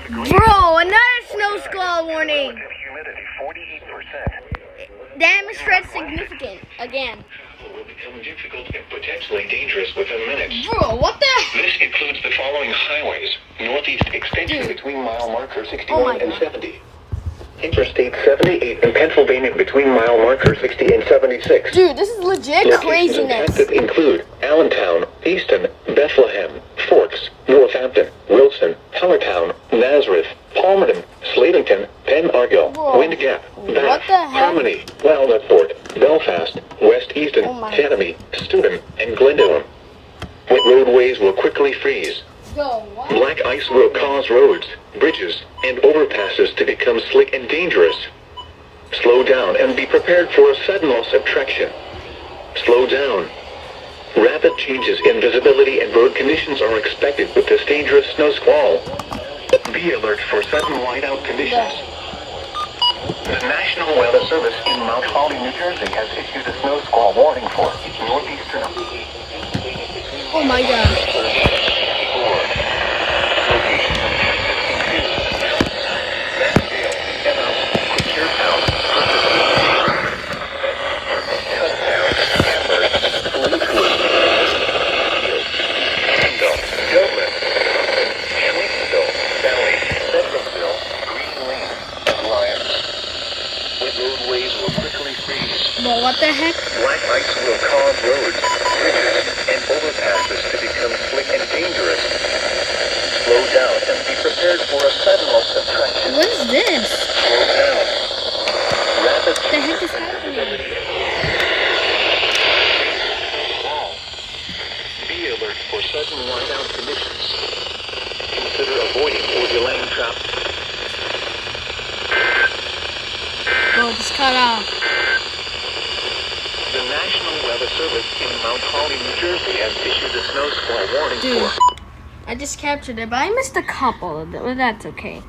Bro, another snow squall warning. Damage threat significant again. Will become difficult and potentially dangerous within minutes. Bro, what the? This includes the following highways: Northeast extension between mile marker 61 and 70. Interstate 78 in Pennsylvania between mile marker 60 and 76. Dude, this is legit Locations craziness. impacted include Allentown, Easton, Bethlehem, Forks, Northampton, Wilson, Hellertown, Nazareth, Palmerton, Slatington, Penn Argyll, Whoa. Wind Gap, What Bath, the heck? Harmony, Walnutport, Belfast, West Easton, Oh my. Chatham, Stoughton, and Glendale. Wet roadways will quickly freeze. Yo, what? Black ice will cause roads, bridges, and overpasses to become slick and dangerous. Slow down and be prepared for a sudden loss of traction. Slow down. Rapid changes in visibility and road conditions are expected with this dangerous snow squall. Be alert for sudden whiteout conditions. The National Weather Service in Mount Holly, New Jersey has issued a snow squall warning for northeastern. Oh my god. Bro, what the heck? Black ice will cause roads, bridges, and overpasses to become slick and dangerous. Slow down and be prepared for a sudden loss of traction. What is this? Slow down. Rapid What the heck is happening? Be alert for sudden whiteout conditions. Consider avoiding or delaying travel. Bro, just cut off. The National Weather Service in Mount Holly, New Jersey has issued a snow squall warning Dude, for... I just captured it, but I missed a couple of them. But that's okay.